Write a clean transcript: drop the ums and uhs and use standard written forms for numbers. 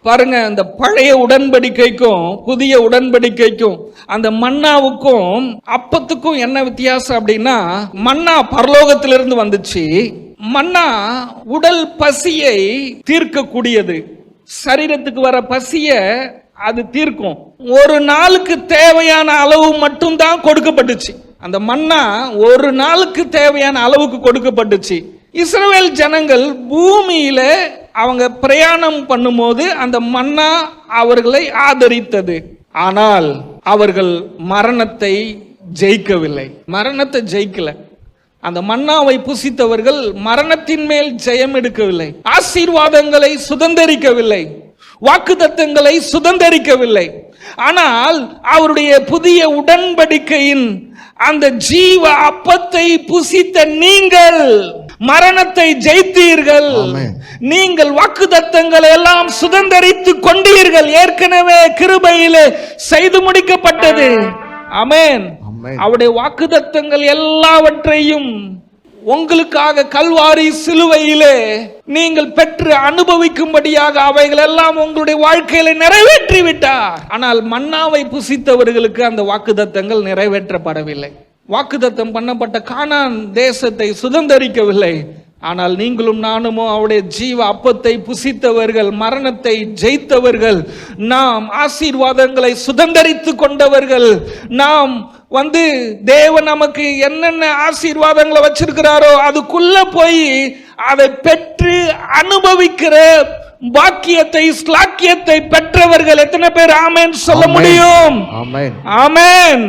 பாருங்க, அந்த பழைய உடன்படிக்கைக்கும் புதிய உடன்படிக்கைக்கும் அந்த மன்னாவுக்கும் அப்பத்துக்கும் என்ன வித்தியாசம் அப்படின்னா, மன்னா பரலோகத்திலிருந்து வந்துச்சு. மன்னா உடல் பசியை தீர்க்கக்கூடியது, சரீரத்துக்கு வர பசிய அது தீர்க்கும். ஒரு நாளுக்கு தேவையான அளவு மட்டும்தான் கொடுக்கப்பட்டுச்சு. அந்த மன்னா ஒரு நாளுக்கு தேவையான அளவுக்கு கொடுக்கப்பட்டுச்சு. இஸ்ரவேல் ஜனங்கள் பூமியில அவங்க பிரயாணம் பண்ணும்போது அந்த மன்னா அவர்களை ஆதரித்தது. ஆனால் அவர்கள் மரணத்தை ஜெயிக்கவில்லை. மரணத்தை ஜெயிக்கல. அந்த மன்னாவை புசித்தவர்கள் மரணத்தின் மேல் ஜெயம் எடுக்கவில்லை, ஆசீர்வாதங்களை சுதந்தரிக்கவில்லை, வாக்குத்தத்தங்களை சுதந்தரிக்கவில்லை. ஆனால் அவருடைய புதிய உடன்படிக்கையின் அந்த ஜீவ அப்பத்தை புசித்த நீங்கள் மரணத்தை ஜெயித்தீர்கள். நீங்கள் வாக்குத்தத்தங்களை எல்லாம் சுதந்தரித்து கொண்டீர்கள். ஏற்கனவே கிருபையிலே செய்து முடிக்கப்பட்டது. ஆமென். அவருடைய வாக்குத்தத்தங்கள் எல்லாவற்றையும் உங்களுக்காக கல்வாரி சிலுவையிலே நீங்கள் பெற்று அனுபவிக்கும்படியாக அவைகள் எல்லாம் உங்களுடைய வாழ்க்கையில நிறைவேற்றி விட்டார். ஆனால் மன்னாவை புசித்தவர்களுக்கு அந்த வாக்குத்தத்தங்கள் நிறைவேற்றப்படவில்லை. வாக்குத்தத்தம் பண்ணப்பட்ட கானான் தேசத்தை சுதந்தரிக்கவில்லை. ஆனால் நீங்களும் நானுமோ அவருடைய ஜீவ அப்பத்தை புசித்தவர்கள், மரணத்தை ஜெயித்தவர்கள், நாம் ஆசீர்வாதங்களை சுதந்தரித்து கொண்டவர்கள். நாம் தேவன் நமக்கு என்னென்ன ஆசீர்வாதங்களை வச்சிருக்கிறாரோ அதுக்குள்ள போய் அதை பெற்று அனுபவிக்கிற பாக்கியத்தை, ஸ்லாக்கியத்தை பெற்றவர்கள் எத்தனை பேர் ஆமென் சொல்ல முடியும்? ஆமென்.